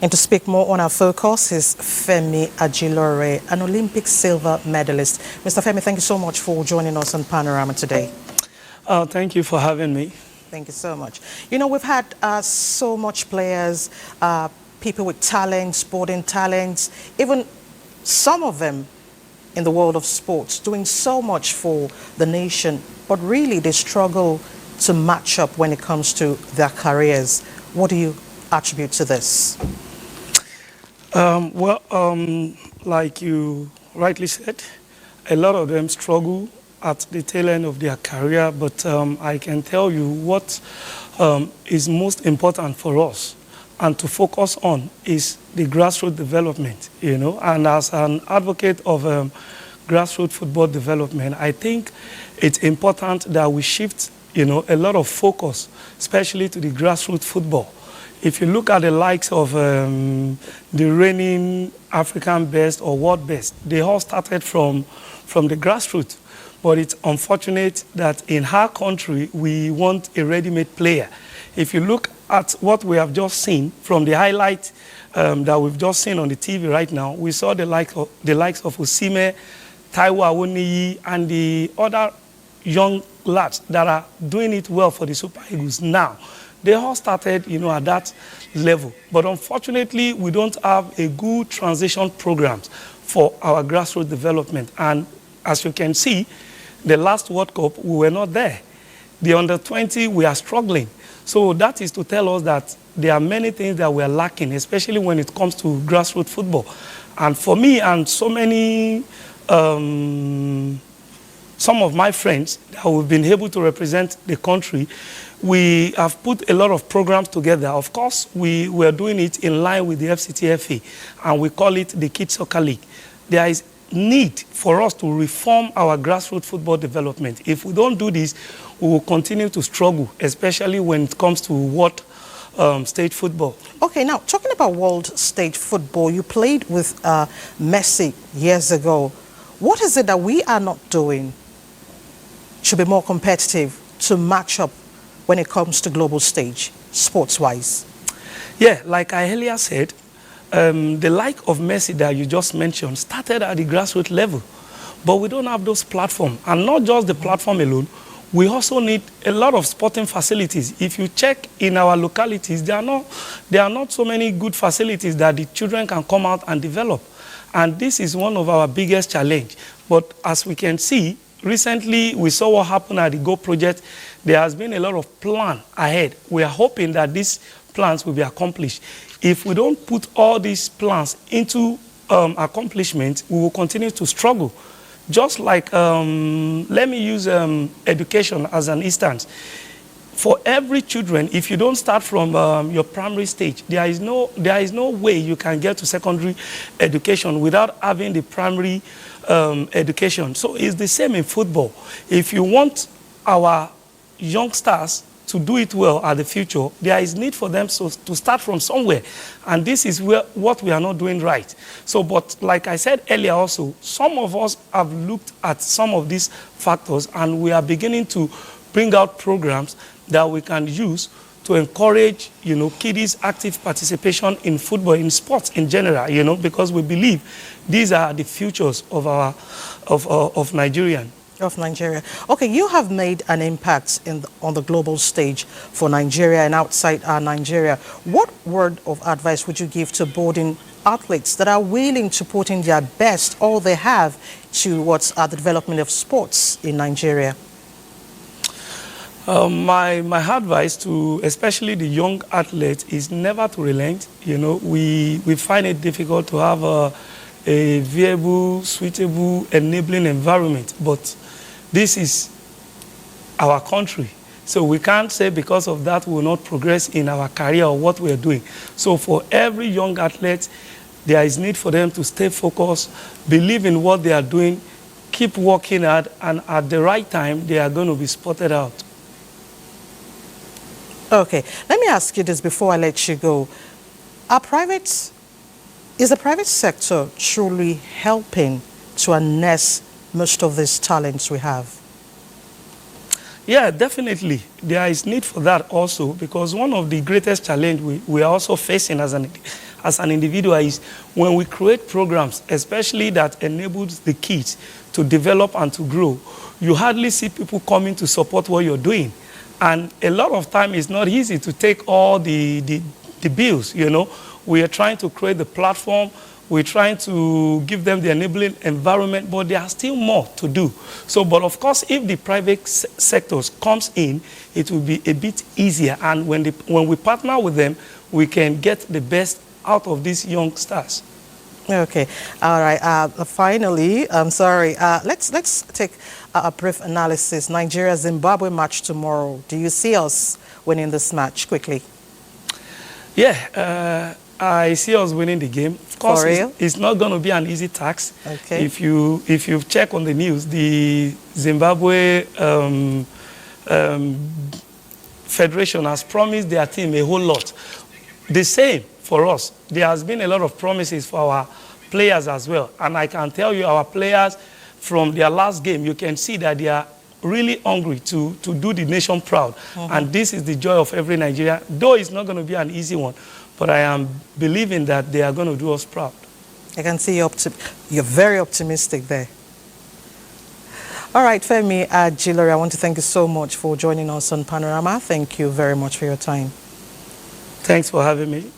And to speak more on our focus is Femi Ajilore, an Olympic silver medalist. Mr. Femi, thank you so much for joining us on Panorama today. Thank you for having me. Thank you so much. You know, we've had so much players, people with talents, sporting talents, even some of them in the world of sports doing so much for the nation, but really they struggle to match up when it comes to their careers. What do you attribute to this? Like you rightly said, a lot of them struggle at the tail end of their career, but I can tell you what is most important for us and to focus on is the grassroots development, you know. And as an advocate of grassroots football development, I think it's important that we shift, you know, a lot of focus, especially to the grassroots football. If you look at the likes of the reigning African best or world best, they all started from the grassroots. But it's unfortunate that in our country, we want a ready-made player. If you look at what we have just seen from the highlight that we've just seen on the TV right now, we saw the likes of Osimhen, Taiwo Awoniyi, and the other young lads that are doing it well for the Super Eagles now. They all started, you know, at that level. But unfortunately, we don't have a good transition programs for our grassroots development. And as you can see, the last World Cup, we were not there. The under-20, we are struggling. So that is to tell us that there are many things that we are lacking, especially when it comes to grassroots football. And for me and so many, some of my friends that we've been able to represent the country, we have put a lot of programs together. Of course, we were doing it in line with the FCTFA, and we call it the Kids Soccer League. There is need for us to reform our grassroots football development. If we don't do this, we will continue to struggle, especially when it comes to world stage football. Okay, now, talking about world stage football, you played with Messi years ago. What is it that we are not doing to be more competitive, to match up when it comes to global stage, sports-wise? Yeah, like I earlier said, the like of Messi that you just mentioned started at the grassroots level, but we don't have those platforms. And not just the platform alone, we also need a lot of sporting facilities. If you check in our localities, there are not so many good facilities that the children can come out and develop. And this is one of our biggest challenge. But as we can see, recently we saw what happened at the Go project. There has been a lot of plan ahead. We are hoping that these plans will be accomplished. If we don't put all these plans into accomplishment, we will continue to struggle. Just like, let me use education as an instance. For every children, if you don't start from your primary stage, there is no way you can get to secondary education without having the primary education. So it's the same in football. If you want our youngsters to do it well at the future, there is need for them to start from somewhere. And this is what we are not doing right. So, but like I said earlier also, some of us have looked at some of these factors and we are beginning to bring out programs that we can use to encourage, you know, kiddies' active participation in football, in sports in general, you know, because we believe these are the futures of our, of Nigerian. Of Nigeria. Okay, you have made an impact on the global stage for Nigeria and outside Nigeria. What word of advice would you give to budding athletes that are willing to put in their best, all they have, towards the development of sports in Nigeria? My advice to especially the young athletes is never to relent. You know, we find it difficult to have a viable, suitable, enabling environment, but this is our country. So we can't say because of that we will not progress in our career or what we are doing. So for every young athlete, there is need for them to stay focused, believe in what they are doing, keep working hard, and at the right time, they are going to be spotted out. Okay, let me ask you this before I let you go. Is the private sector truly helping to harness most of these talents we have? Yeah, definitely. There is need for that also, because one of the greatest challenges we are also facing as as an individual is when we create programs, especially that enables the kids to develop and to grow, you hardly see people coming to support what you're doing. And a lot of time it's not easy to take all the bills, you know. We are trying to create the platform, we're trying to give them the enabling environment, but there are still more to do. So, but of course, if the private sectors comes in, it will be a bit easier. And when we partner with them, we can get the best out of these young stars. Okay, all right. Finally, I'm sorry. Let's take a brief analysis. Nigeria-Zimbabwe match tomorrow. Do you see us winning this match quickly? Yeah, I see us winning the game. Of course, it's not going to be an easy task. Okay. If you check on the news, the Zimbabwe Federation has promised their team a whole lot. The same for us. There has been a lot of promises for our players as well. And I can tell you, our players from their last game, you can see that they are really hungry to do the nation proud. And this is the joy of every Nigerian. Though it's not going to be an easy one, but I am believing that they are going to do us proud. I can see you're very optimistic there. All right, Femi Ajilore, I want to thank you so much for joining us on Panorama. Thank you very much for your time. Thanks for having me.